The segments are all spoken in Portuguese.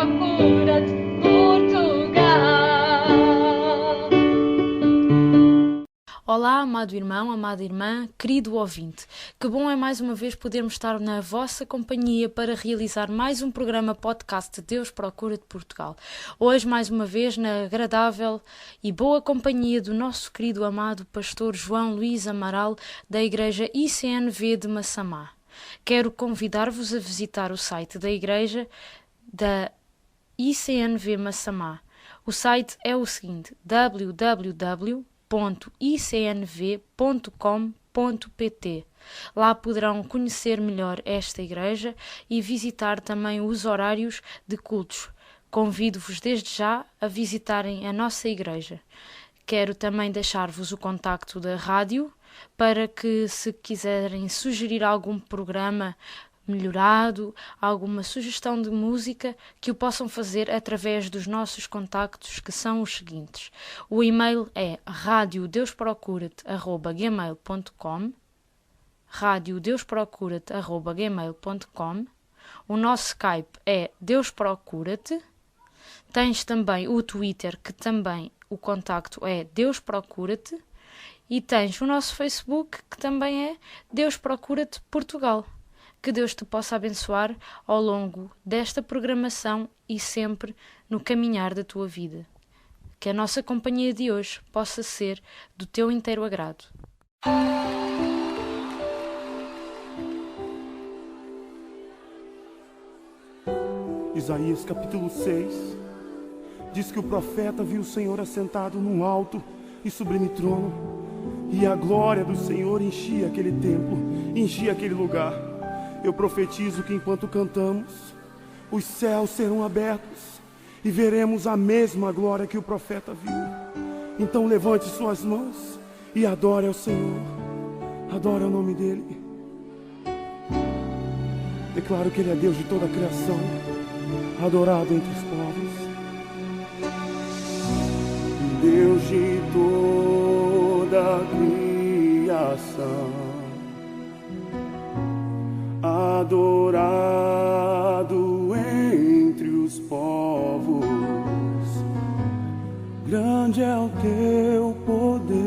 procura-te Portugal. Olá, amado irmão, amada irmã, querido ouvinte. Que bom é mais uma vez podermos estar na vossa companhia para realizar mais um programa podcast Deus Procura de Portugal. Hoje, mais uma vez, na agradável e boa companhia do nosso querido amado pastor João Luís Amaral, da Igreja ICNV de Massamá. Quero convidar-vos a visitar o site da Igreja da ICNV Massamá. O site é o seguinte: www.icnv.com.pt. Lá poderão conhecer melhor esta igreja e visitar também os horários de cultos. Convido-vos desde já a visitarem a nossa igreja. Quero também deixar-vos o contacto da rádio para que, se quiserem sugerir algum programa melhorado, alguma sugestão de música, que o possam fazer através dos nossos contactos, que são os seguintes. O e-mail é radiodeuprocura-te@gmail.com, radiodeuprocura-te@gmail.com. O nosso Skype é Deus Procura-te. Tens também o Twitter, que também o contacto é Deus Procura-te. E tens o nosso Facebook, que também é Deus Procura-te Portugal. Que Deus te possa abençoar ao longo desta programação e sempre no caminhar da tua vida. Que a nossa companhia de hoje possa ser do teu inteiro agrado. Isaías capítulo 6 diz que o profeta viu o Senhor assentado num alto e sublime trono, e a glória do Senhor enchia aquele templo, enchia aquele lugar. Eu profetizo que enquanto cantamos, os céus serão abertos e veremos a mesma glória que o profeta viu. Então levante suas mãos e adore ao Senhor, adore o nome dEle. Declaro que Ele é Deus de toda a criação, adorado entre os povos. Deus de toda a criação, adorado entre os povos. Grande é o teu poder,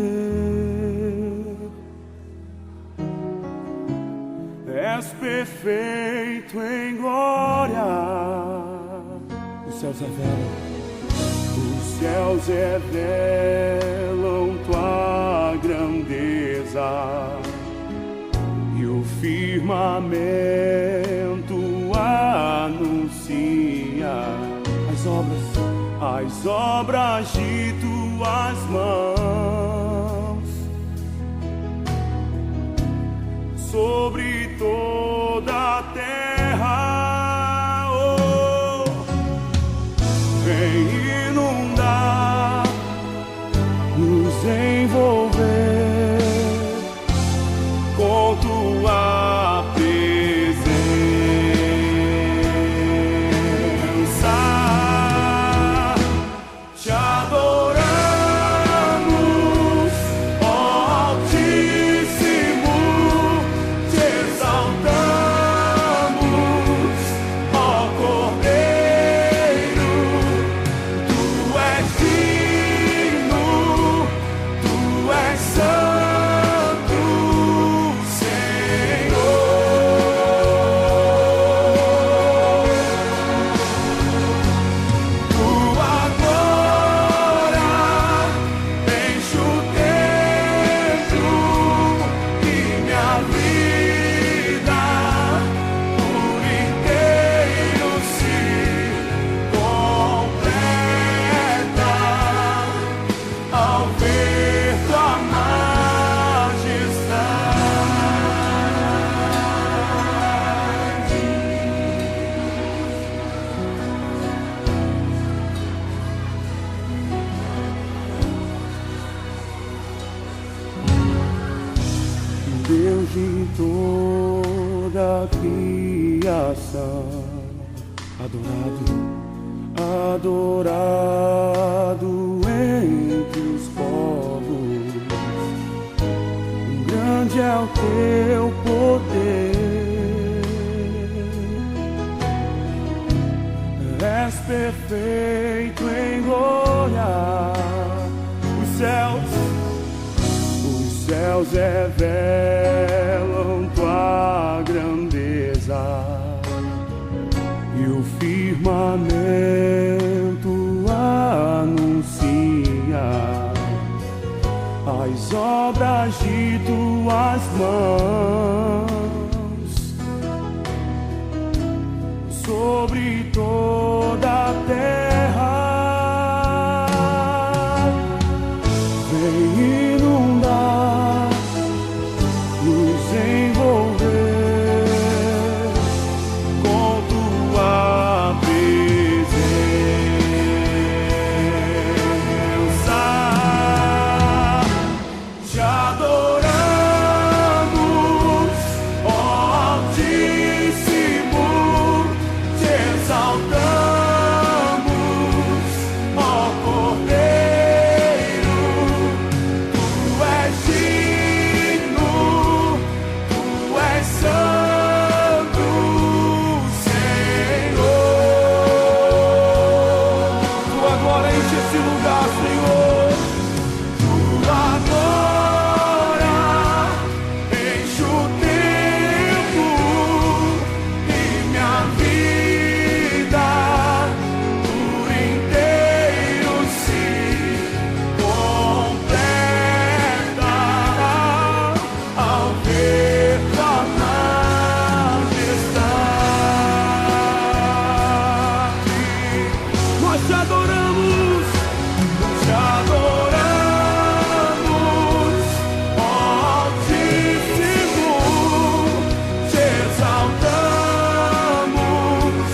és perfeito em glória. Os céus revelam tua grandeza, e o firmamento anuncia as obras de tuas mãos. Sobre toda a terra, oh, vem inundar, nos envolver com tua presença. Te adoramos, ó Altíssimo, te exaltamos, ó Cordeiro. Tu és digno, tu és santo, Deus de toda a criação, adorado entre os povos. Grande é o teu poder, és perfeito em glória. Os céus revelam tua grandeza, e o firmamento anuncia as obras de tuas mãos. Sobre toda a terra vem inundar, nos envolver com tua presença. Te adoramos, ó Altíssimo, te exaltamos, ó Cordeiro. Tu és digno, tu és santo, Senhor. Tua glória enche esse lugar, Senhor. Tua glória enche o tempo, e minha vida por inteiro se completa ao ver tua majestade. Nós te adoramos, ó Altíssimo, te exaltamos,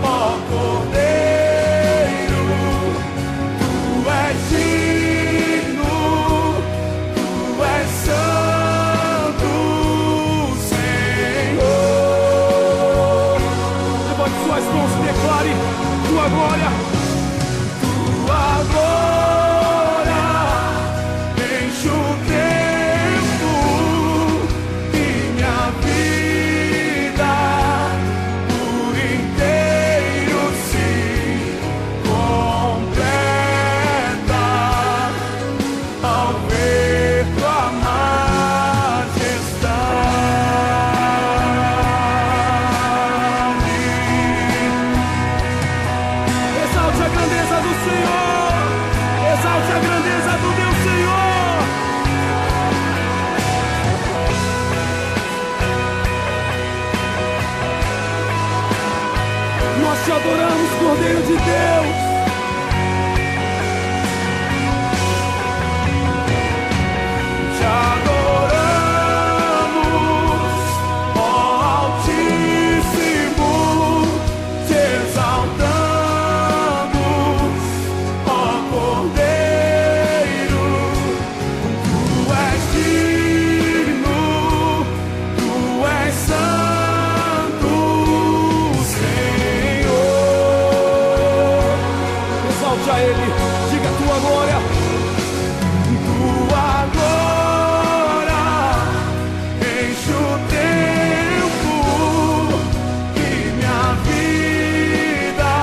ó Cordeiro. Tu és digno, tu és santo, Senhor. Levante suas mãos e declare tua glória. Tua glória enche o tempo, e minha vida por inteiro se completa ao ver tua majestade. Exalte a grandeza do Senhor, exalte a grandeza do Deus Senhor. Nós te adoramos, Cordeiro de Deus. Te adoramos, ó Altíssimo, te exaltamos, ó Cordeiro. Tu és digno, tu és santo, Senhor. Exalte a Ele, diga a tua glória. Tua glória enche o tempo, e minha vida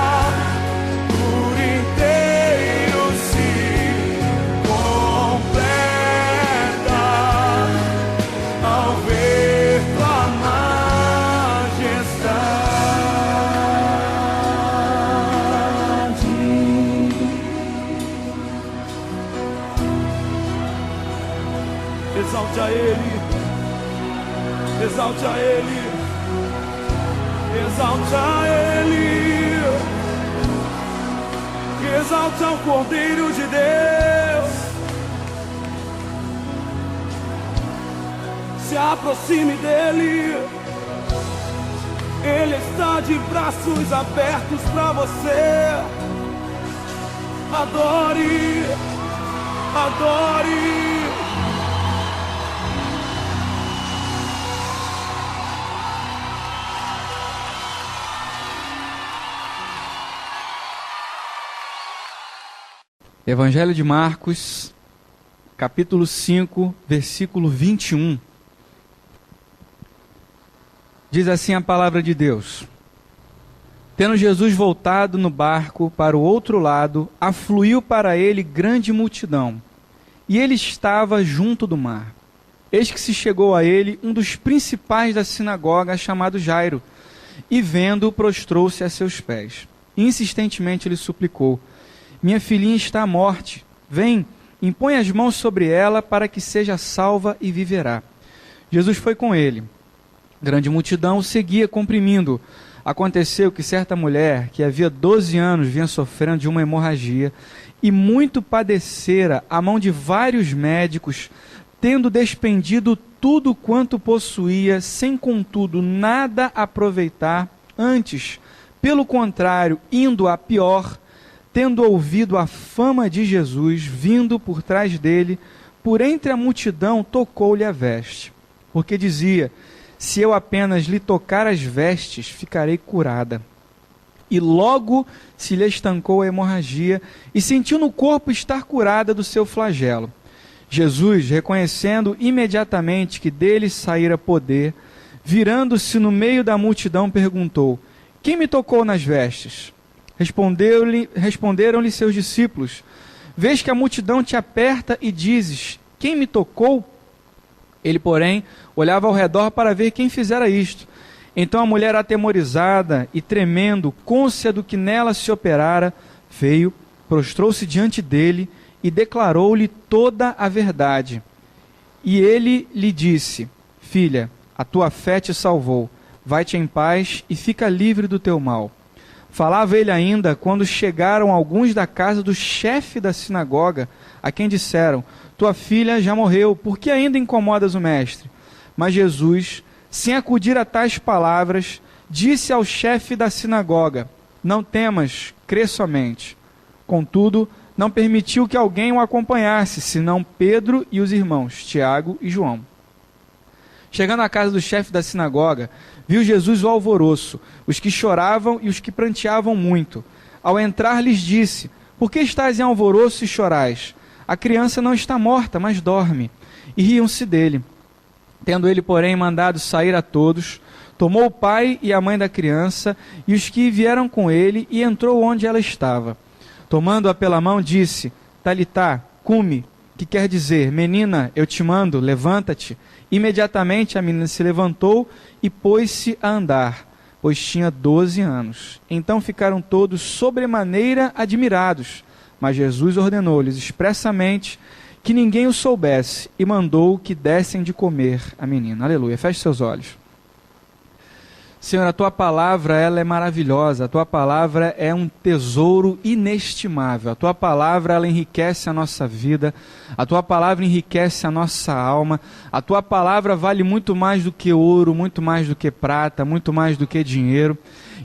por inteiro se completa ao ver tua majestade. Exalte a Ele, exalte a Ele, exalte a Ele, exalte ao Cordeiro de Deus. Se aproxime dele, Ele está de braços abertos para você. Adore, adore. Evangelho de Marcos, capítulo 5, versículo 21. Diz assim a palavra de Deus: Tendo Jesus voltado no barco para o outro lado, afluiu para ele grande multidão, e ele estava junto do mar. Eis que se chegou a ele um dos principais da sinagoga, chamado Jairo, e vendo-o, prostrou-se a seus pés. Insistentemente lhe suplicou: minha filhinha está à morte, vem, impõe as mãos sobre ela para que seja salva e viverá. Jesus foi com ele. Grande multidão o seguia, comprimindo-o. Aconteceu que certa mulher, que havia 12 anos vinha sofrendo de uma hemorragia, e muito padecera à mão de vários médicos, tendo despendido tudo quanto possuía, sem contudo nada aproveitar, antes, pelo contrário, indo a pior, tendo ouvido a fama de Jesus, vindo por trás dele, por entre a multidão tocou-lhe a veste, porque dizia: se eu apenas lhe tocar as vestes, ficarei curada. E logo se lhe estancou a hemorragia, e sentiu no corpo estar curada do seu flagelo. Jesus, reconhecendo imediatamente que dele saíra poder, virando-se no meio da multidão, perguntou: quem me tocou nas vestes? Responderam-lhe seus discípulos: vês que a multidão te aperta e dizes: quem me tocou? Ele, porém, olhava ao redor para ver quem fizera isto. Então a mulher, atemorizada e tremendo, cônscia do que nela se operara, veio, prostrou-se diante dele e declarou-lhe toda a verdade. E ele lhe disse: filha, a tua fé te salvou, vai-te em paz e fica livre do teu mal. Falava ele ainda quando chegaram alguns da casa do chefe da sinagoga, a quem disseram: tua filha já morreu, por que ainda incomodas o mestre? Mas Jesus, sem acudir a tais palavras, disse ao chefe da sinagoga: não temas, crê somente. Contudo, não permitiu que alguém o acompanhasse, senão Pedro e os irmãos, Tiago e João. Chegando à casa do chefe da sinagoga, viu Jesus o alvoroço, os que choravam e os que pranteavam muito. Ao entrar, lhes disse: por que estáis em alvoroço e chorais? A criança não está morta, mas dorme. E riam-se dele. Tendo ele, porém, mandado sair a todos, tomou o pai e a mãe da criança e os que vieram com ele, e entrou onde ela estava. Tomando-a pela mão, disse: Talitá, cumi, que quer dizer: menina, eu te mando, levanta-te. Imediatamente a menina se levantou e pôs-se a andar, pois tinha 12 anos. Então ficaram todos sobremaneira admirados. Mas Jesus ordenou-lhes expressamente que ninguém o soubesse e mandou que dessem de comer a menina. Aleluia. Feche seus olhos. Senhor, a tua palavra, ela é maravilhosa. A tua palavra é um tesouro inestimável. A tua palavra, ela enriquece a nossa vida. A tua palavra enriquece a nossa alma. A tua palavra vale muito mais do que ouro, muito mais do que prata, muito mais do que dinheiro.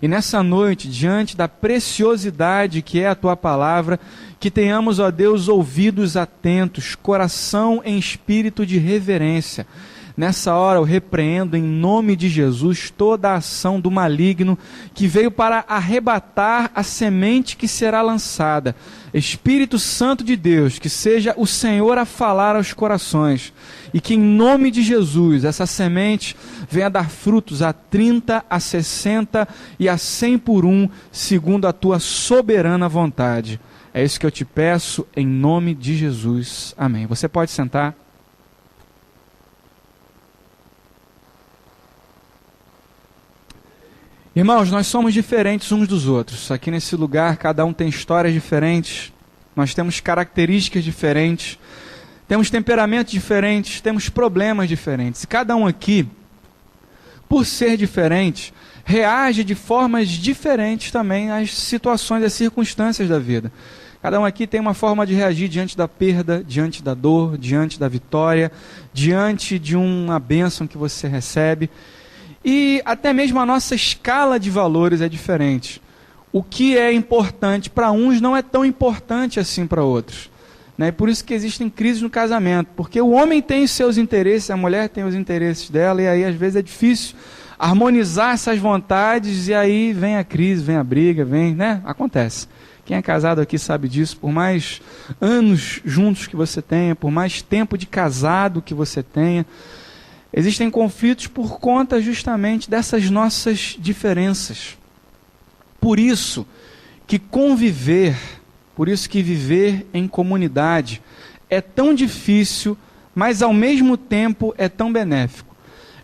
E nessa noite, diante da preciosidade que é a tua palavra, que tenhamos, ó Deus, ouvidos atentos, coração em espírito de reverência. Nessa hora eu repreendo em nome de Jesus toda a ação do maligno que veio para arrebatar a semente que será lançada. Espírito Santo de Deus, que seja o Senhor a falar aos corações e que em nome de Jesus essa semente venha dar frutos a 30, a 60 e a 100 por um, segundo a tua soberana vontade. É isso que eu te peço em nome de Jesus. Amém. Você pode sentar. Irmãos, nós somos diferentes uns dos outros. Aqui nesse lugar, cada um tem histórias diferentes, nós temos características diferentes, temos temperamentos diferentes, temos problemas diferentes. E cada um aqui, por ser diferente, reage de formas diferentes também às situações, às circunstâncias da vida. Cada um aqui tem uma forma de reagir diante da perda, diante da dor, diante da vitória, diante de uma bênção que você recebe. E até mesmo a nossa escala de valores é diferente. O que é importante para uns não é tão importante assim para outros. E por isso que existem crises no casamento. Porque o homem tem os seus interesses, a mulher tem os interesses dela, e aí às vezes é difícil harmonizar essas vontades, e aí vem a crise, vem a briga, acontece. Quem é casado aqui sabe disso. Por mais anos juntos que você tenha, por mais tempo de casado que você tenha, existem conflitos por conta justamente dessas nossas diferenças. Por isso que viver em comunidade é tão difícil, mas ao mesmo tempo é tão benéfico.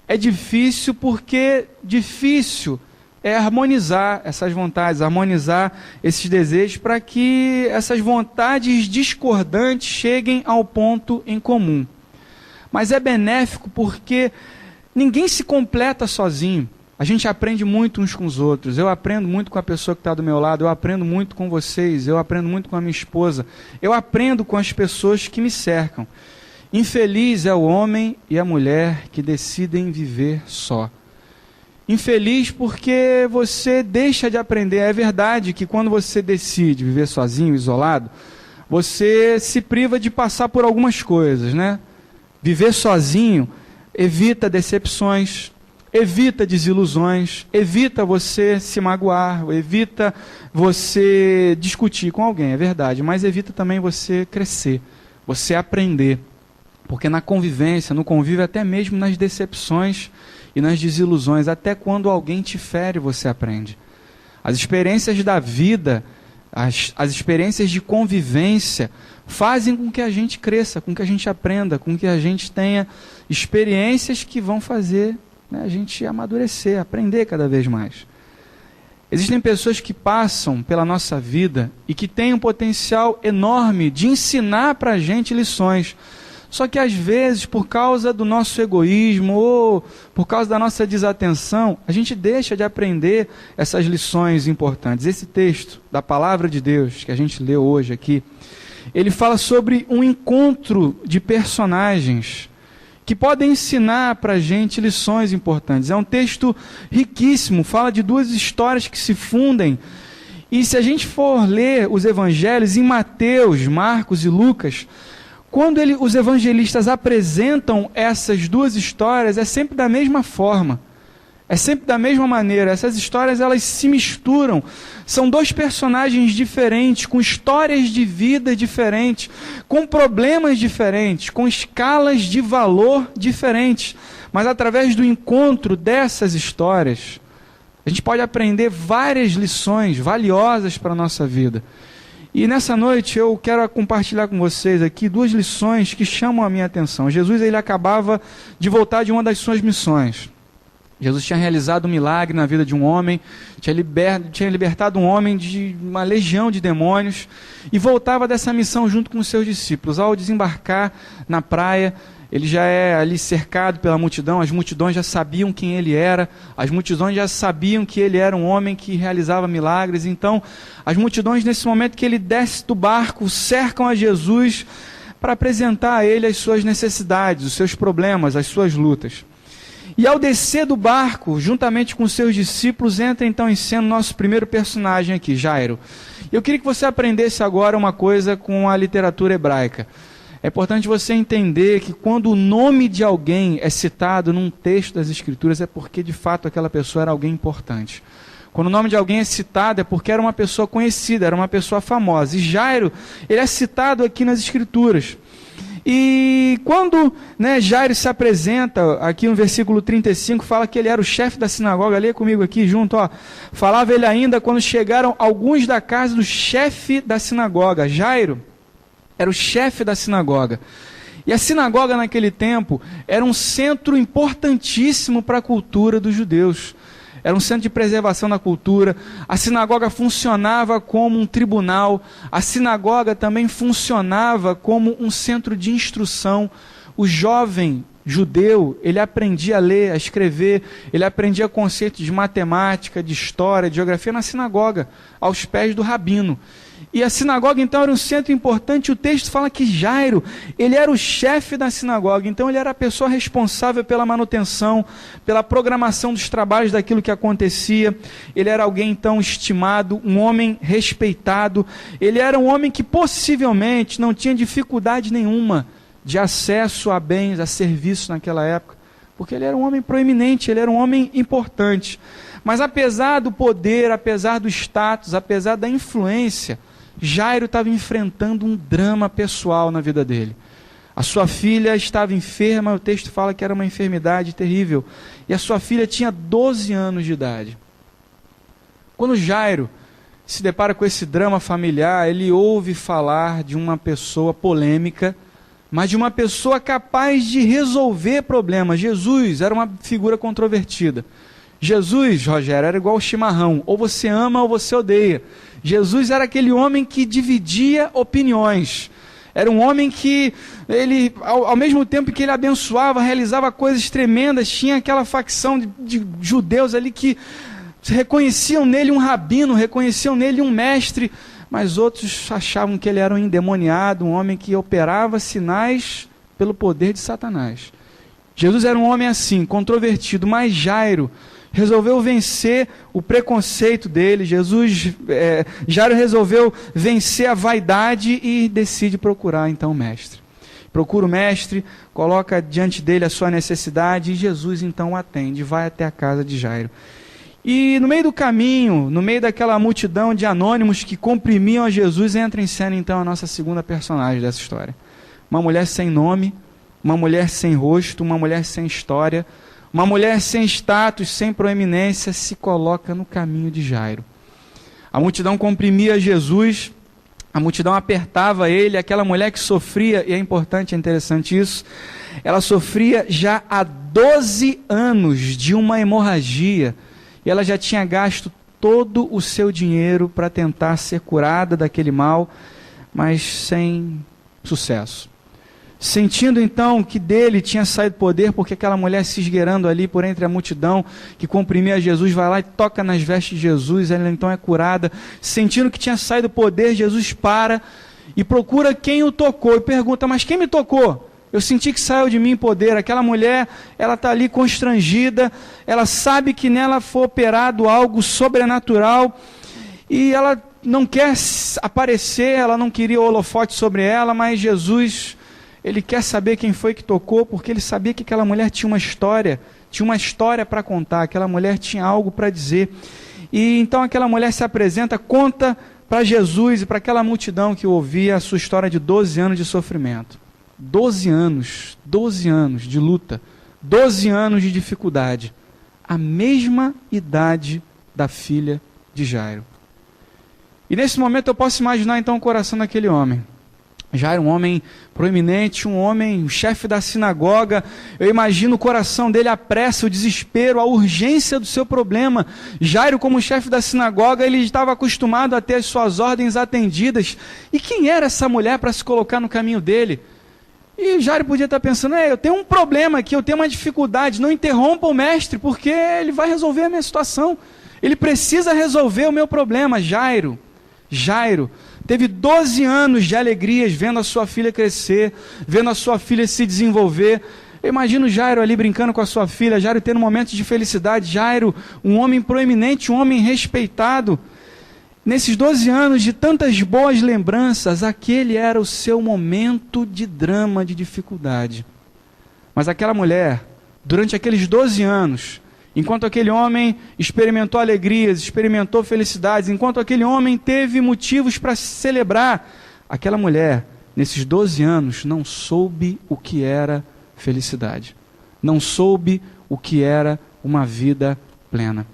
É difícil porque difícil é harmonizar essas vontades, harmonizar esses desejos para que essas vontades discordantes cheguem ao ponto em comum. Mas é benéfico porque ninguém se completa sozinho. A gente aprende muito uns com os outros. Eu aprendo muito com a pessoa que está do meu lado, eu aprendo muito com vocês, eu aprendo muito com a minha esposa, eu aprendo com as pessoas que me cercam. Infeliz é o homem e a mulher que decidem viver só. Infeliz porque você deixa de aprender. É verdade que quando você decide viver sozinho, isolado, você se priva de passar por algumas coisas, né? Viver sozinho evita decepções, evita desilusões, evita você se magoar, evita você discutir com alguém, é verdade, mas evita também você crescer, você aprender. Porque na convivência, no convívio, até mesmo nas decepções e nas desilusões, até quando alguém te fere, você aprende. As experiências da vida, as experiências de convivência, fazem com que a gente cresça, com que a gente aprenda, com que a gente tenha experiências que vão fazer, né, a gente amadurecer, aprender cada vez mais. Existem pessoas que passam pela nossa vida e que têm um potencial enorme de ensinar para a gente lições. Só que às vezes, por causa do nosso egoísmo ou por causa da nossa desatenção, a gente deixa de aprender essas lições importantes. Esse texto da Palavra de Deus que a gente leu hoje aqui, ele fala sobre um encontro de personagens que podem ensinar para a gente lições importantes. É um texto riquíssimo, fala de duas histórias que se fundem. E se a gente for ler os evangelhos em Mateus, Marcos e Lucas, quando os evangelistas apresentam essas duas histórias, é sempre da mesma forma, é sempre da mesma maneira. Essas histórias, elas se misturam, são dois personagens diferentes, com histórias de vida diferentes, com problemas diferentes, com escalas de valor diferentes, mas através do encontro dessas histórias, a gente pode aprender várias lições valiosas para a nossa vida. E nessa noite eu quero compartilhar com vocês aqui duas lições que chamam a minha atenção. Jesus, ele acabava de voltar de uma das suas missões. Jesus tinha realizado um milagre na vida de um homem, tinha libertado um homem de uma legião de demônios e voltava dessa missão junto com os seus discípulos. Ao desembarcar na praia, ele já é ali cercado pela multidão, as multidões já sabiam quem ele era, as multidões já sabiam que ele era um homem que realizava milagres. Então, as multidões, nesse momento que ele desce do barco, cercam a Jesus para apresentar a ele as suas necessidades, os seus problemas, as suas lutas. E ao descer do barco, juntamente com seus discípulos, entra então em cena o nosso primeiro personagem aqui, Jairo. Eu queria que você aprendesse agora uma coisa com a literatura hebraica. É importante você entender que quando o nome de alguém é citado num texto das Escrituras, é porque de fato aquela pessoa era alguém importante. Quando o nome de alguém é citado, é porque era uma pessoa conhecida, era uma pessoa famosa. E Jairo, ele é citado aqui nas Escrituras. E quando, Jairo se apresenta, aqui no versículo 35, fala que ele era o chefe da sinagoga. Lê comigo aqui junto, ó. Falava ele ainda quando chegaram alguns da casa do chefe da sinagoga. Jairo era o chefe da sinagoga. E a sinagoga naquele tempo era um centro importantíssimo para a cultura dos judeus. Era um centro de preservação da cultura. A sinagoga funcionava como um tribunal. A sinagoga também funcionava como um centro de instrução. O jovem judeu, ele aprendia a ler, a escrever, ele aprendia conceitos de matemática, de história, de geografia na sinagoga, aos pés do rabino. E a sinagoga, então, era um centro importante. O texto fala que Jairo, ele era o chefe da sinagoga. Então, ele era a pessoa responsável pela manutenção, pela programação dos trabalhos daquilo que acontecia. Ele era alguém, então, estimado, um homem respeitado. Ele era um homem que, possivelmente, não tinha dificuldade nenhuma de acesso a bens, a serviços naquela época. Porque ele era um homem proeminente, ele era um homem importante. Mas, apesar do poder, apesar do status, apesar da influência, Jairo estava enfrentando um drama pessoal na vida dele. A sua filha estava enferma, o texto fala que era uma enfermidade terrível. E a sua filha tinha 12 anos de idade. Quando Jairo se depara com esse drama familiar, ele ouve falar de uma pessoa polêmica, mas de uma pessoa capaz de resolver problemas. Jesus era uma figura controvertida. Jesus, Rogério, era igual o chimarrão, ou você ama ou você odeia. Jesus era aquele homem que dividia opiniões. Era um homem que, ele, ao mesmo tempo que ele abençoava, realizava coisas tremendas, tinha aquela facção de judeus ali que reconheciam nele um rabino, reconheciam nele um mestre, mas outros achavam que ele era um endemoniado, um homem que operava sinais pelo poder de Satanás. Jesus era um homem assim, controvertido, mas Jairo resolveu vencer o preconceito dele. Jairo resolveu vencer a vaidade e decide procurar então o mestre. Procura o mestre, coloca diante dele a sua necessidade e Jesus então o atende, vai até a casa de Jairo. E no meio do caminho, no meio daquela multidão de anônimos que comprimiam a Jesus, entra em cena então a nossa segunda personagem dessa história. Uma mulher sem nome, uma mulher sem rosto, uma mulher sem história, uma mulher sem status, sem proeminência, se coloca no caminho de Jairo. A multidão comprimia Jesus, a multidão apertava ele, aquela mulher que sofria, e é importante, é interessante isso, ela sofria já há 12 anos de uma hemorragia, e ela já tinha gasto todo o seu dinheiro para tentar ser curada daquele mal, mas sem sucesso. Sentindo então que dele tinha saído poder, porque aquela mulher se esgueirando ali por entre a multidão que comprimia Jesus, vai lá e toca nas vestes de Jesus, ela então é curada. Sentindo que tinha saído poder, Jesus para e procura quem o tocou e pergunta, mas quem me tocou? Eu senti que saiu de mim poder. Aquela mulher, ela está ali constrangida, ela sabe que nela foi operado algo sobrenatural e ela não quer aparecer, ela não queria holofote sobre ela, mas Jesus, ele quer saber quem foi que tocou, porque ele sabia que aquela mulher tinha uma história para contar, aquela mulher tinha algo para dizer. E então aquela mulher se apresenta, conta para Jesus e para aquela multidão que ouvia a sua história de 12 anos de sofrimento. 12 anos de luta, 12 anos de dificuldade, a mesma idade da filha de Jairo. E nesse momento eu posso imaginar então o coração daquele homem. Jairo, um homem proeminente, um chefe da sinagoga. Eu imagino o coração dele, a pressa, o desespero, a urgência do seu problema. Jairo, como chefe da sinagoga, ele estava acostumado a ter as suas ordens atendidas. E quem era essa mulher para se colocar no caminho dele? E Jairo podia estar pensando, eu tenho um problema aqui, eu tenho uma dificuldade, não interrompa o mestre, porque ele vai resolver a minha situação. Ele precisa resolver o meu problema. Jairo teve 12 anos de alegrias vendo a sua filha crescer, vendo a sua filha se desenvolver. Eu imagino Jairo ali brincando com a sua filha, Jairo tendo momentos de felicidade, Jairo, um homem proeminente, um homem respeitado. Nesses 12 anos de tantas boas lembranças, aquele era o seu momento de drama, de dificuldade. Mas aquela mulher, durante aqueles 12 anos, enquanto aquele homem experimentou alegrias, experimentou felicidades, enquanto aquele homem teve motivos para se celebrar, aquela mulher, nesses 12 anos, não soube o que era felicidade. Não soube o que era uma vida plena.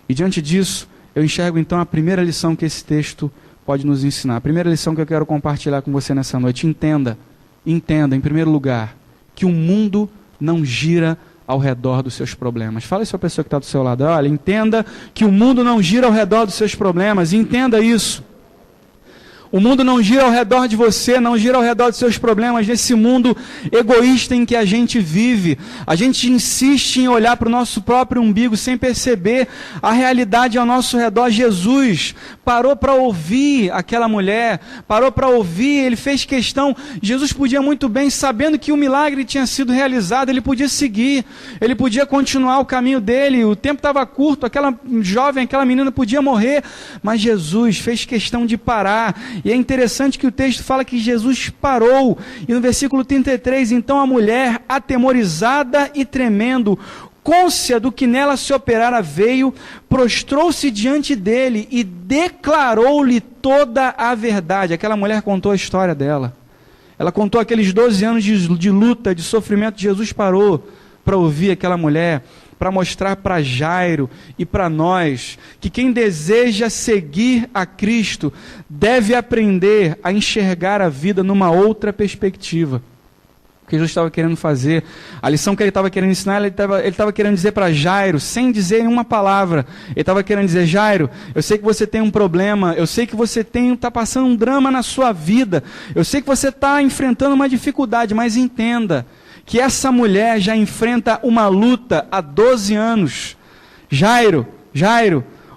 E diante disso, eu enxergo então a primeira lição que esse texto pode nos ensinar. A primeira lição que eu quero compartilhar com você nessa noite. Entenda, em primeiro lugar, que o mundo não gira ao redor dos seus problemas. Fala isso para a pessoa que está do seu lado. Olha, entenda que o mundo não gira ao redor dos seus problemas. Entenda isso. O mundo não gira ao redor de você, não gira ao redor dos seus problemas, nesse mundo egoísta em que a gente vive. A gente insiste em olhar para o nosso próprio umbigo sem perceber a realidade ao nosso redor. Jesus parou para ouvir aquela mulher, parou para ouvir, ele fez questão. Jesus podia muito bem, sabendo que o milagre tinha sido realizado, ele podia seguir, ele podia continuar o caminho dele, o tempo estava curto, aquela jovem, aquela menina podia morrer, mas Jesus fez questão de parar. E é interessante que o texto fala que Jesus parou, e no versículo 33, então a mulher, atemorizada e tremendo, cônscia do que nela se operara, veio, prostrou-se diante dele e declarou-lhe toda a verdade. Aquela mulher contou a história dela. Ela contou aqueles 12 anos de luta, de sofrimento. Jesus parou para ouvir aquela mulher. para mostrar para Jairo e para nós que quem deseja seguir a Cristo deve aprender a enxergar a vida numa outra perspectiva. O que Jesus estava querendo fazer, a lição que ele estava querendo ensinar, ele estava querendo dizer para Jairo, sem dizer nenhuma palavra, ele estava querendo dizer: Jairo, eu sei que você tem um problema, eu sei que você está passando um drama na sua vida, eu sei que você está enfrentando uma dificuldade, mas entenda que essa mulher já enfrenta uma luta há 12 anos. Jairo,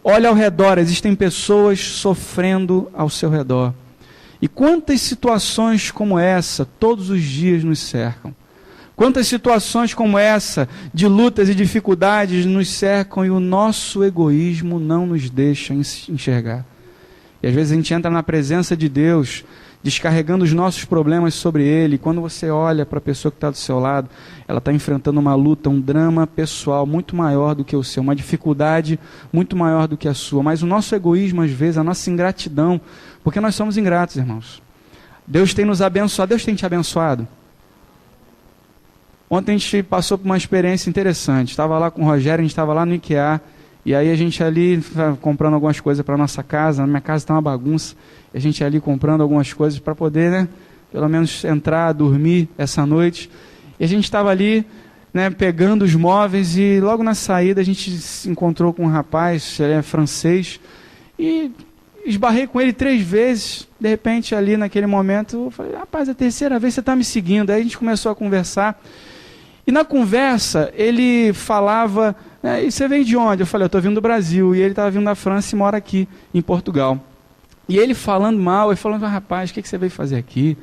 olha ao redor, existem pessoas sofrendo ao seu redor. E quantas situações como essa todos os dias nos cercam? Quantas situações como essa, de lutas e dificuldades, nos cercam e o nosso egoísmo não nos deixa enxergar? E às vezes a gente entra na presença de Deus, descarregando os nossos problemas sobre Ele. E quando você olha para a pessoa que está do seu lado, ela está enfrentando uma luta, um drama pessoal muito maior do que o seu, uma dificuldade muito maior do que a sua. Mas o nosso egoísmo, às vezes, a nossa ingratidão, porque nós somos ingratos, irmãos. Deus tem nos abençoado. Deus tem te abençoado. Ontem a gente passou por uma experiência interessante. Estava lá com o Rogério, a gente estava lá no IKEA, e aí a gente ali comprando algumas coisas para a nossa casa. Na minha casa está uma bagunça. A gente ali comprando algumas coisas para poder, né, pelo menos entrar, dormir essa noite. E a gente estava ali, né, pegando os móveis, e logo na saída a gente se encontrou com um rapaz, ele é francês, e esbarrei com ele 3 vezes. De repente, ali naquele momento, eu falei: rapaz, é a 3ª vez que você está me seguindo. Aí a gente começou a conversar. E na conversa, ele falava: e você veio de onde? Eu falei: eu estou vindo do Brasil. E ele estava vindo da França e mora aqui, em Portugal. E ele falando mal, ele falando: rapaz, o que você veio fazer aqui?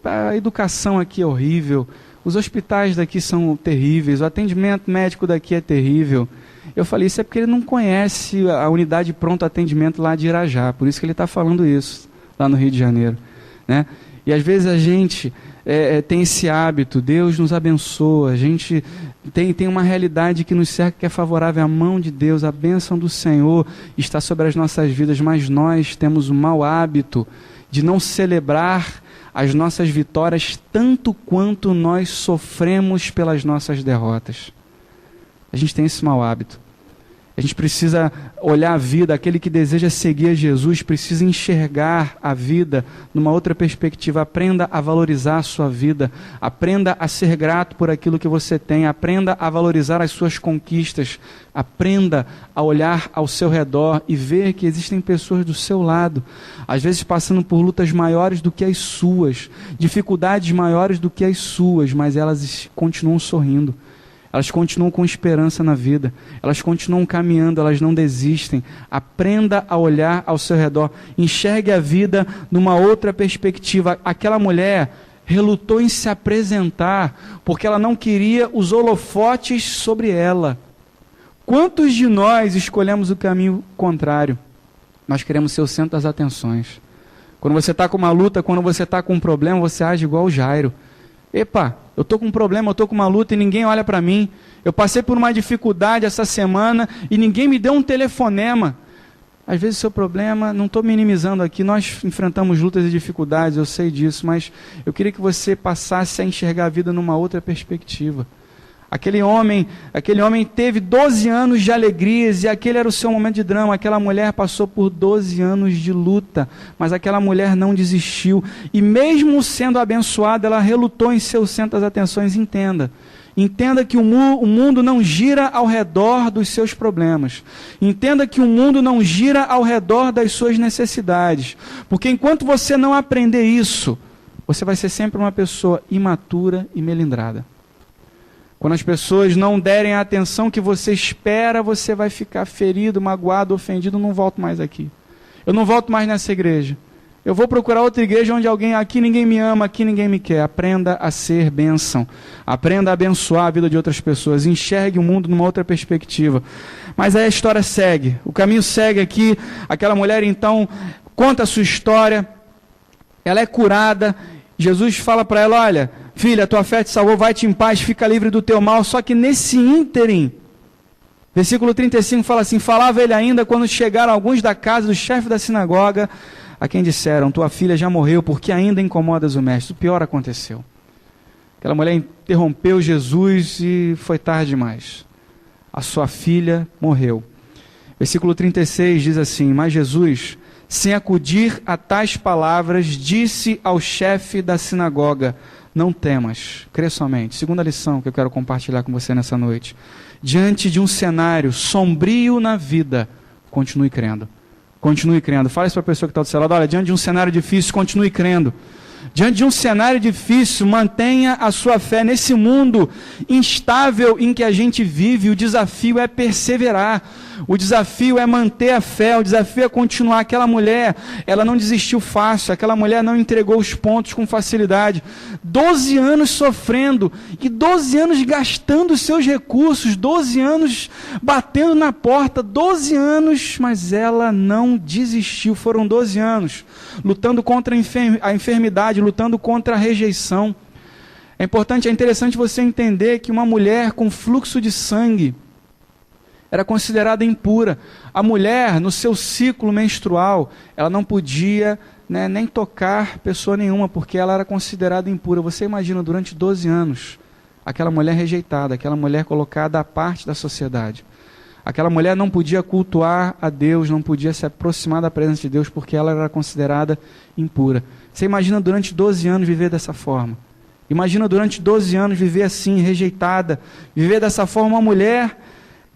A educação aqui é horrível, os hospitais daqui são terríveis, o atendimento médico daqui é terrível. Eu falei: isso é porque ele não conhece a unidade de pronto atendimento lá de Irajá, por isso que ele está falando isso, lá no Rio de Janeiro, né? E às vezes a gente tem esse hábito, Deus nos abençoa, a gente tem uma realidade que nos cerca, que é favorável, a mão de Deus, a bênção do Senhor está sobre as nossas vidas, mas nós temos o mau hábito de não celebrar as nossas vitórias tanto quanto nós sofremos pelas nossas derrotas. A gente tem esse mau hábito. A gente precisa olhar a vida, aquele que deseja seguir a Jesus precisa enxergar a vida numa outra perspectiva. Aprenda a valorizar a sua vida, aprenda a ser grato por aquilo que você tem, aprenda a valorizar as suas conquistas, aprenda a olhar ao seu redor e ver que existem pessoas do seu lado, às vezes passando por lutas maiores do que as suas, dificuldades maiores do que as suas, mas elas continuam sorrindo. Elas continuam com esperança na vida, elas continuam caminhando, elas não desistem. Aprenda a olhar ao seu redor, enxergue a vida numa outra perspectiva. Aquela mulher relutou em se apresentar, porque ela não queria os holofotes sobre ela. Quantos de nós escolhemos o caminho contrário? Nós queremos ser o centro das atenções. Quando você está com uma luta, quando você está com um problema, você age igual o Jairo. Epa, eu estou com um problema, eu estou com uma luta e ninguém olha para mim. Eu passei por uma dificuldade essa semana e ninguém me deu um telefonema. Às vezes o seu problema, não estou minimizando aqui, nós enfrentamos lutas e dificuldades, eu sei disso, mas eu queria que você passasse a enxergar a vida numa outra perspectiva. Aquele homem teve 12 anos de alegrias e aquele era o seu momento de drama. Aquela mulher passou por 12 anos de luta, mas aquela mulher não desistiu. E mesmo sendo abençoada, ela relutou em ser o centro das atenções. Entenda que o mundo não gira ao redor dos seus problemas. Entenda que o mundo não gira ao redor das suas necessidades. Porque enquanto você não aprender isso, você vai ser sempre uma pessoa imatura e melindrada. Quando as pessoas não derem a atenção que você espera, você vai ficar ferido, magoado, ofendido. Não volto mais aqui. Eu não volto mais nessa igreja. Eu vou procurar outra igreja onde aqui ninguém me ama, aqui ninguém me quer. Aprenda a ser bênção. Aprenda a abençoar a vida de outras pessoas. Enxergue o mundo numa outra perspectiva. Mas aí a história segue. O caminho segue aqui. Aquela mulher então conta a sua história. Ela é curada. Jesus fala para ela: olha, filha, tua fé te salvou, vai-te em paz, fica livre do teu mal. Só que nesse ínterim, versículo 35 fala assim: falava ele ainda quando chegaram alguns da casa do chefe da sinagoga, a quem disseram: tua filha já morreu, porque ainda incomodas o mestre. O pior aconteceu. Aquela mulher interrompeu Jesus e foi tarde demais. A sua filha morreu. Versículo 36 diz assim: mas Jesus, sem acudir a tais palavras, disse ao chefe da sinagoga: não temas, crê somente. Segunda lição que eu quero compartilhar com você nessa noite. Diante de um cenário sombrio na vida, continue crendo. Continue crendo. Fala isso para a pessoa que está do seu lado: olha, diante de um cenário difícil, continue crendo. Diante de um cenário difícil, mantenha a sua fé. Nesse mundo instável em que a gente vive, o desafio é perseverar. O desafio é manter a fé, o desafio é continuar. Aquela mulher, ela não desistiu fácil, aquela mulher não entregou os pontos com facilidade. 12 anos sofrendo, e 12 anos gastando os seus recursos, 12 anos batendo na porta, 12 anos, mas ela não desistiu. Foram 12 anos, lutando contra a enfermidade, lutando contra a rejeição. É interessante você entender que uma mulher com fluxo de sangue era considerada impura. A mulher, no seu ciclo menstrual, ela não podia nem tocar pessoa nenhuma, porque ela era considerada impura. Você imagina, durante 12 anos, aquela mulher rejeitada, aquela mulher colocada à parte da sociedade. Aquela mulher não podia cultuar a Deus, não podia se aproximar da presença de Deus, porque ela era considerada impura. Você imagina durante 12 anos viver dessa forma. Imagina durante 12 anos viver assim, rejeitada, viver dessa forma. Uma mulher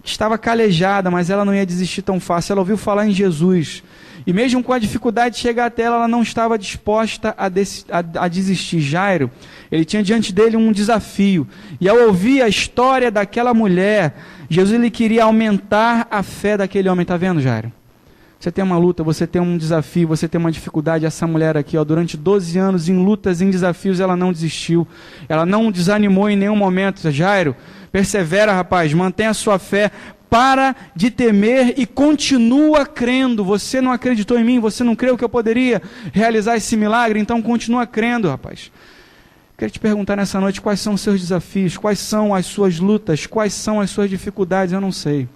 estava calejada, mas ela não ia desistir tão fácil. Ela ouviu falar em Jesus, e mesmo com a dificuldade de chegar até ela não estava disposta a desistir. Jairo, ele tinha diante dele um desafio, e ao ouvir a história daquela mulher, Jesus ele queria aumentar a fé daquele homem. Está vendo, Jairo? Você tem uma luta, você tem um desafio, você tem uma dificuldade. Essa mulher aqui, durante 12 anos, em lutas, em desafios, ela não desistiu, ela não desanimou em nenhum momento. Jairo, persevera, rapaz, mantenha a sua fé, para de temer e continua crendo. Você não acreditou em mim, você não creu que eu poderia realizar esse milagre, então continua crendo, rapaz. Quero te perguntar nessa noite, quais são os seus desafios, quais são as suas lutas, quais são as suas dificuldades. Eu não sei.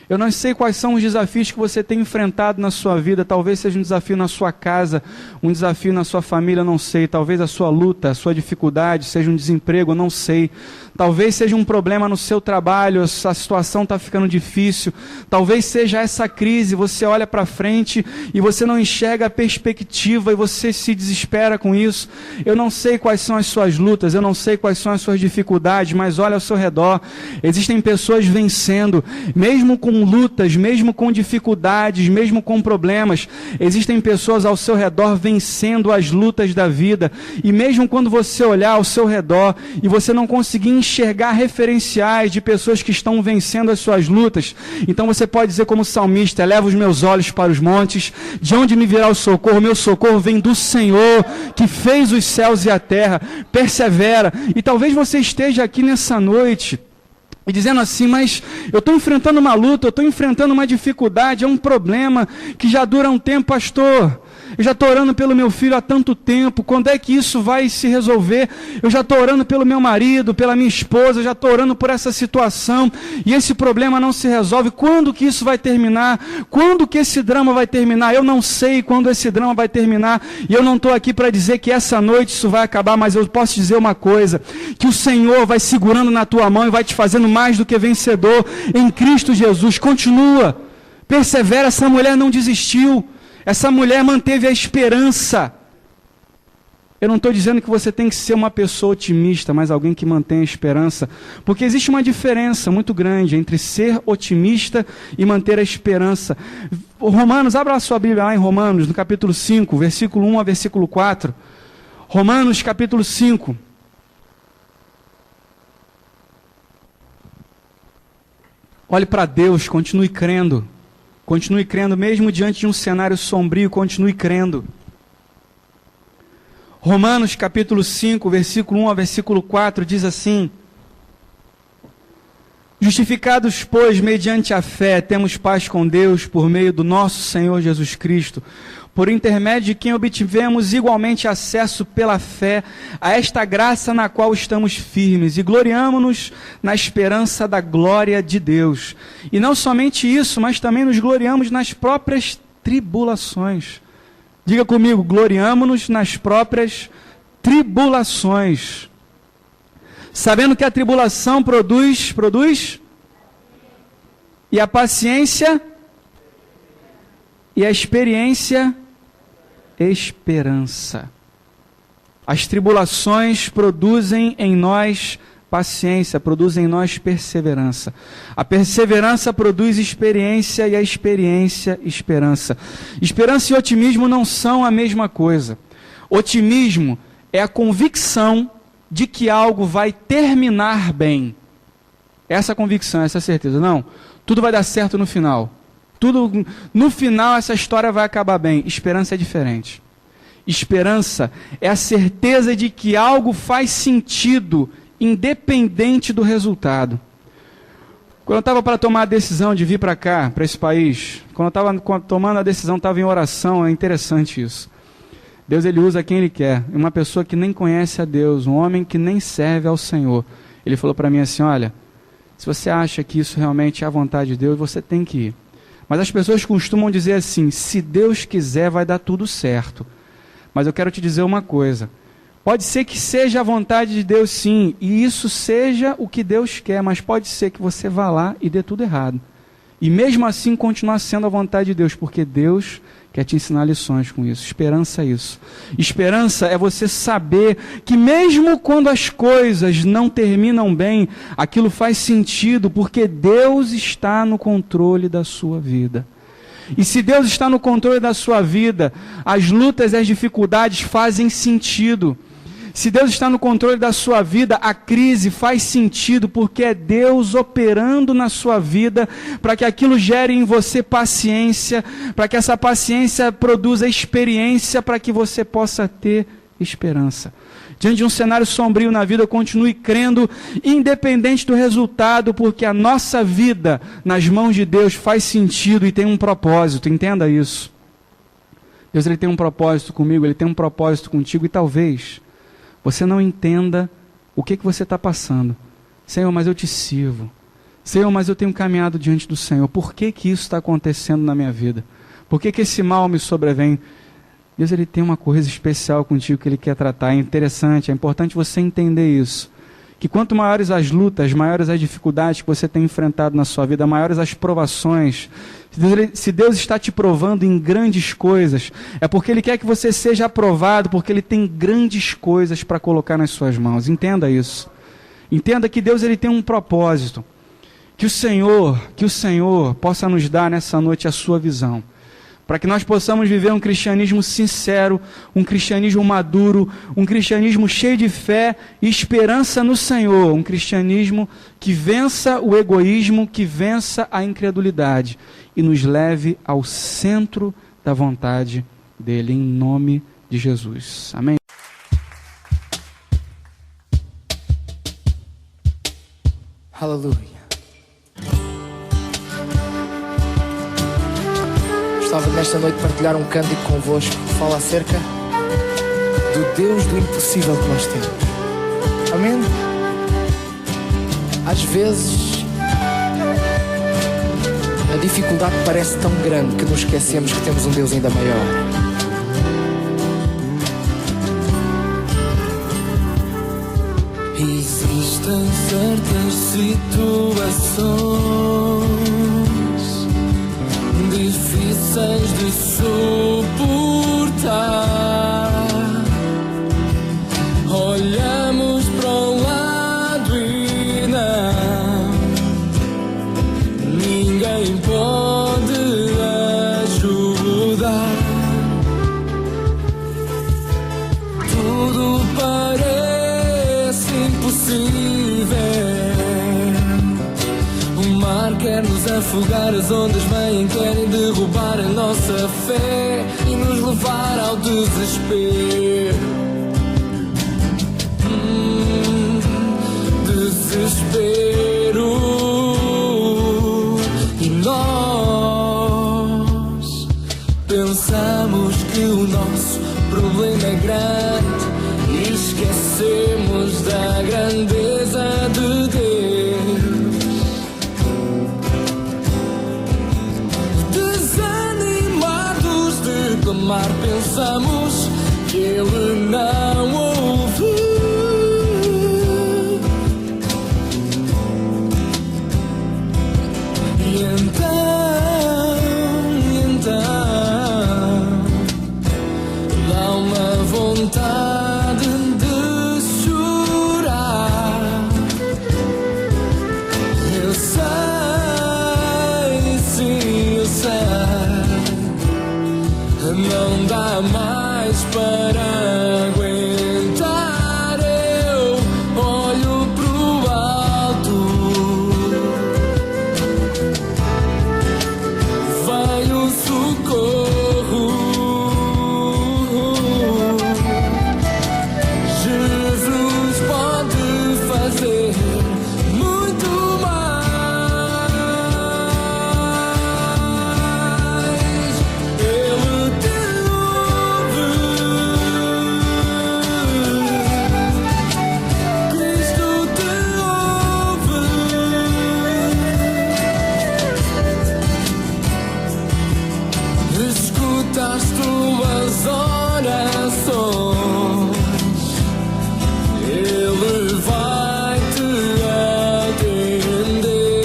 Eu não sei quais são os desafios que você tem enfrentado na sua vida. Talvez seja um desafio na sua casa, um desafio na sua família, não sei. Talvez a sua luta, a sua dificuldade seja um desemprego, não sei. Talvez seja um problema no seu trabalho, a situação está ficando difícil. Talvez seja essa crise, você olha para frente e você não enxerga a perspectiva e você se desespera com isso. Eu não sei quais são as suas lutas, eu não sei quais são as suas dificuldades, mas olha ao seu redor. Existem pessoas vencendo, mesmo com lutas, mesmo com dificuldades, mesmo com problemas. Existem pessoas ao seu redor vencendo as lutas da vida. E mesmo quando você olhar ao seu redor e você não conseguir enxergar referenciais de pessoas que estão vencendo as suas lutas, então você pode dizer como salmista: eleva os meus olhos para os montes, de onde me virá o socorro? Meu socorro vem do Senhor, que fez os céus e a terra. Persevera. E talvez você esteja aqui nessa noite e dizendo assim: mas eu estou enfrentando uma luta, eu estou enfrentando uma dificuldade, é um problema que já dura um tempo, pastor. Eu já estou orando pelo meu filho há tanto tempo, quando é que isso vai se resolver? Eu já estou orando pelo meu marido, pela minha esposa, eu já estou orando por essa situação, e esse problema não se resolve. Quando que isso vai terminar? Quando que esse drama vai terminar? Eu não sei quando esse drama vai terminar, e eu não estou aqui para dizer que essa noite isso vai acabar, mas eu posso dizer uma coisa, que o Senhor vai segurando na tua mão e vai te fazendo mais do que vencedor em Cristo Jesus. Continua, persevera. Essa mulher não desistiu. Essa mulher manteve a esperança. Eu não estou dizendo que você tem que ser uma pessoa otimista, mas alguém que mantém a esperança. Porque existe uma diferença muito grande entre ser otimista e manter a esperança. Romanos, abra a sua Bíblia lá em Romanos, no capítulo 5, versículo 1 a versículo 4. Romanos, capítulo 5. Olhe para Deus, continue crendo. Continue crendo, mesmo diante de um cenário sombrio, continue crendo. Romanos capítulo 5, versículo 1 a versículo 4, diz assim: justificados, pois, mediante a fé, temos paz com Deus, por meio do nosso Senhor Jesus Cristo, por intermédio de quem obtivemos igualmente acesso pela fé a esta graça na qual estamos firmes, e gloriamo-nos na esperança da glória de Deus. E não somente isso, mas também nos gloriamos nas próprias tribulações. Diga comigo: gloriamo-nos nas próprias tribulações. Sabendo que a tribulação produz, e a paciência e a experiência, esperança. As tribulações produzem em nós paciência, produzem em nós perseverança. A perseverança produz experiência e a experiência, esperança. Esperança e otimismo não são a mesma coisa. Otimismo é a convicção de que algo vai terminar bem. Essa convicção, essa certeza. Não, tudo vai dar certo no final. No final essa história vai acabar bem. Esperança é diferente. Esperança é a certeza de que algo faz sentido, independente do resultado. Quando eu estava para tomar a decisão de vir para cá, para esse país, quando eu estava tomando a decisão, estava em oração, é interessante isso. Deus, ele usa quem ele quer. Uma pessoa que nem conhece a Deus, um homem que nem serve ao Senhor. Ele falou para mim assim, olha, se você acha que isso realmente é a vontade de Deus, você tem que ir. Mas as pessoas costumam dizer assim, se Deus quiser vai dar tudo certo. Mas eu quero te dizer uma coisa, pode ser que seja a vontade de Deus sim, e isso seja o que Deus quer, mas pode ser que você vá lá e dê tudo errado. E mesmo assim continuar sendo a vontade de Deus, porque Deus quer te ensinar lições com isso. Esperança é isso. Esperança é você saber que mesmo quando as coisas não terminam bem, aquilo faz sentido, porque Deus está no controle da sua vida. E se Deus está no controle da sua vida, as lutas e as dificuldades fazem sentido. Se Deus está no controle da sua vida, a crise faz sentido, porque é Deus operando na sua vida, para que aquilo gere em você paciência, para que essa paciência produza experiência, para que você possa ter esperança. Diante de um cenário sombrio na vida, continue crendo, independente do resultado, porque a nossa vida nas mãos de Deus faz sentido e tem um propósito, entenda isso. Deus, ele tem um propósito comigo, ele tem um propósito contigo, e talvez você não entenda o que você está passando. Senhor, mas eu te sirvo. Senhor, mas eu tenho caminhado diante do Senhor. Por que isso está acontecendo na minha vida? Por que esse mal me sobrevém? Deus, ele tem uma coisa especial contigo que ele quer tratar. É interessante, é importante você entender isso. Que quanto maiores as lutas, maiores as dificuldades que você tem enfrentado na sua vida, maiores as provações. Se Deus está te provando em grandes coisas, é porque ele quer que você seja aprovado, porque ele tem grandes coisas para colocar nas suas mãos. Entenda isso. Entenda que Deus, ele tem um propósito. Que o Senhor possa nos dar nessa noite a sua visão, para que nós possamos viver um cristianismo sincero, um cristianismo maduro, um cristianismo cheio de fé e esperança no Senhor, um cristianismo que vença o egoísmo, que vença a incredulidade e nos leve ao centro da vontade dele, em nome de Jesus. Amém? Aleluia. Gostava nesta noite partilhar um cântico convosco que fala acerca do Deus do impossível que nós temos. Amém? Às vezes a dificuldade parece tão grande que nos esquecemos que temos um Deus ainda maior. Existem certas situações difíceis de suportar. Olhamos para um lado e não, ninguém pode ajudar. Tudo parece impossível. O mar quer nos afogar, as ondas vêm, querem derrubar a nossa fé e nos levar ao desespero. Desespero. E nós pensamos que o nosso problema é grande e esquecemos da grandeza de Deus. Desanimados de clamar, pensamos que Ele não ouviu. dá mais para aguentar. Eu olho pro alto, vai o socorro. Jesus pode fazer muito mais. Ele te ouve, Cristo te ouve. Escuta as tuas orações, Ele vai te atender.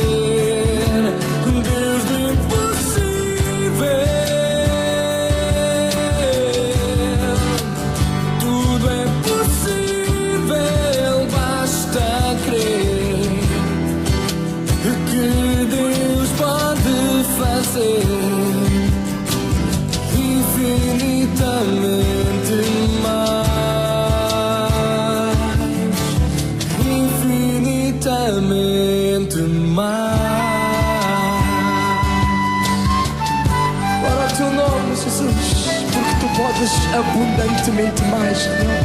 Deus do impossível, tudo é possível, basta crer que Deus pode fazer infinitamente mais, infinitamente mais. Glória ao teu nome, Jesus, porque tu podes abundantemente mais, Senhor.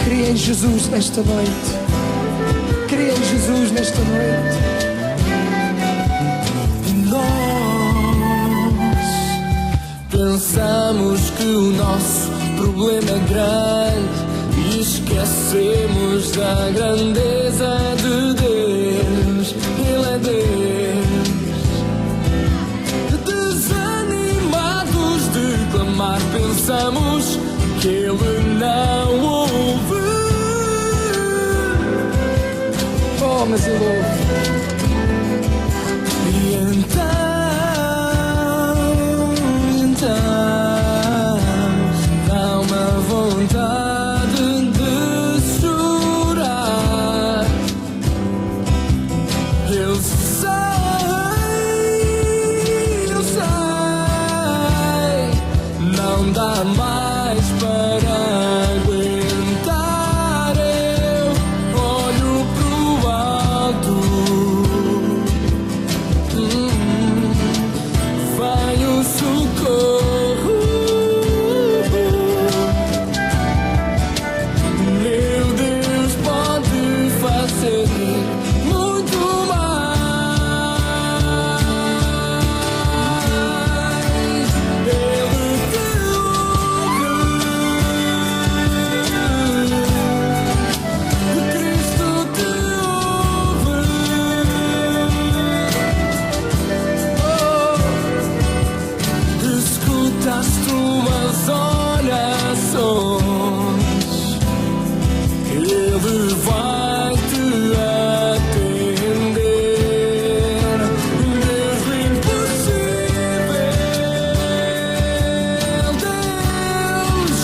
Cria em Jesus nesta noite. Cria em Jesus nesta noite. Nós pensamos que o nosso problema é grande e esquecemos da grandeza de Deus. Ele é Deus. Desanimados de clamar, pensamos que Ele não ouve. Oh, mas Ele ouve. E então dá uma vontade de chorar. Eu sei, não dá mais para aguentar. Eu olho pro alto, vai o socorro. Meu Deus pode fazer muito mais. Ele te ouve, Cristo te ouve. Escuta as tuas orações, Ele vai te atender. Deus do impossível, Deus,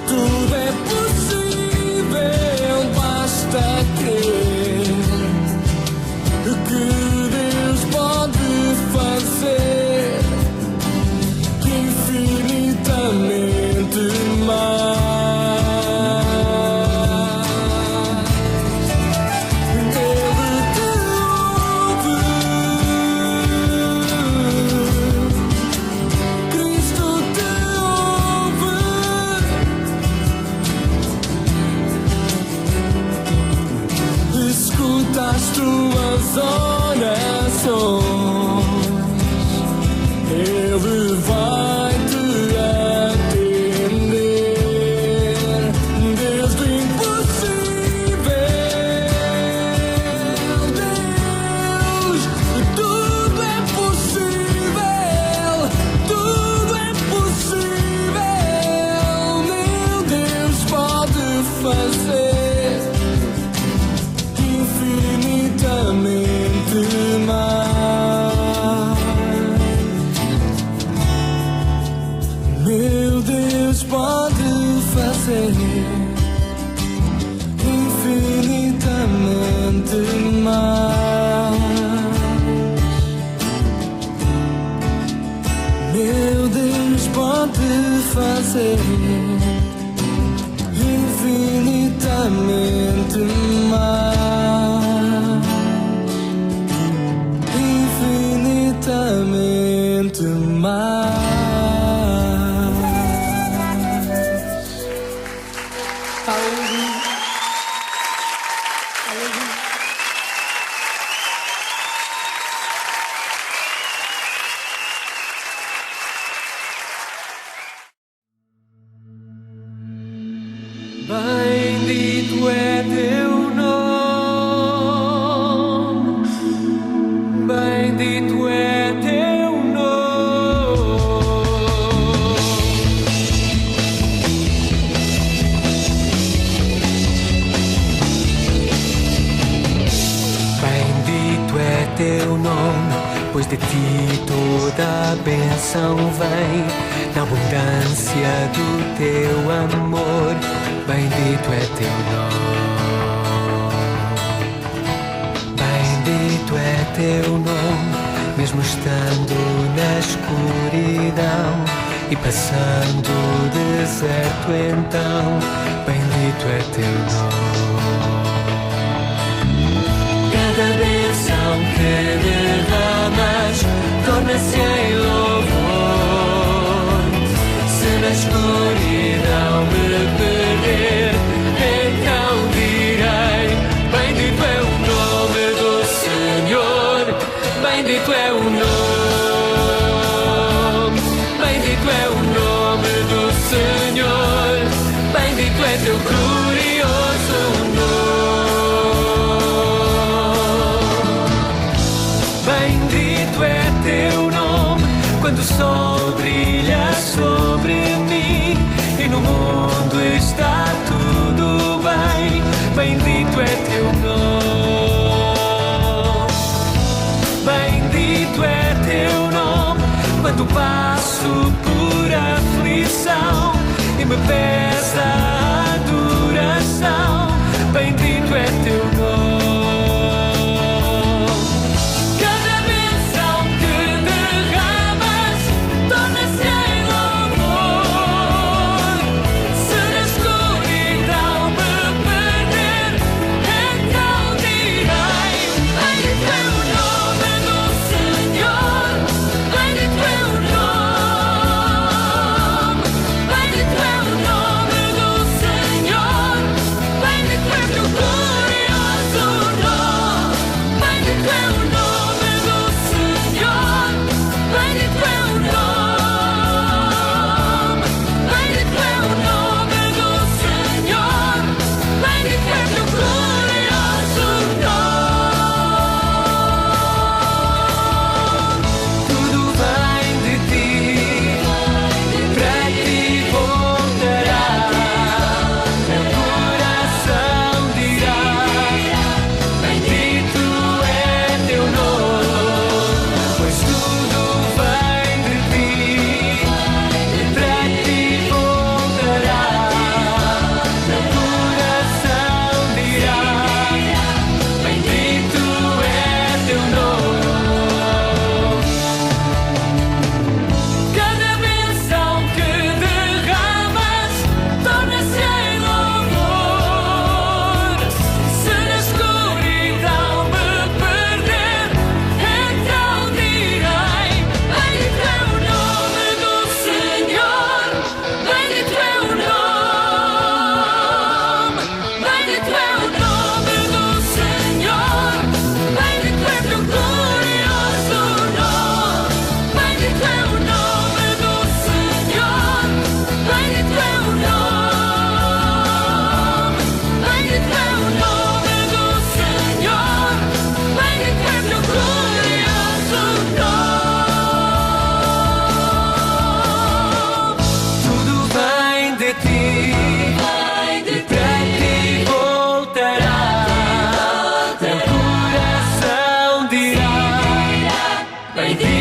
tudo é possível, basta crer que Deus pode fazer infinitamente mais. Ele te ouve, Cristo te ouve. Escuta as tuas orações, Ele vai te atender. Deus do impossível, Deus, tudo é possível, tudo é possível. Meu Deus pode fazer infinitamente mais. ser infinitamente mais, infinitamente mais. Aleluia. Aleluia. Bendito é teu nome, bendito é teu nome. Bendito é teu nome, pois de ti toda a bênção vem, na abundância do teu amor. Bendito é teu nome, bendito é teu nome, mesmo estando na escuridão e passando o deserto, então, bendito é teu nome. Cada bênção que derramas torna-se em louvor. Se na escuridão me perder, então direi: bendito é o nome do Senhor, bendito é o nome, bendito é o nome do Senhor, bendito é teu glorioso nome. Bendito é teu nome, quando o sol brilha sobre mim e no mundo está tudo bem. Bendito é teu nome, bendito é teu nome, quando passo por aflição e me pesa a adoração. Bendito é teu nome. Bendito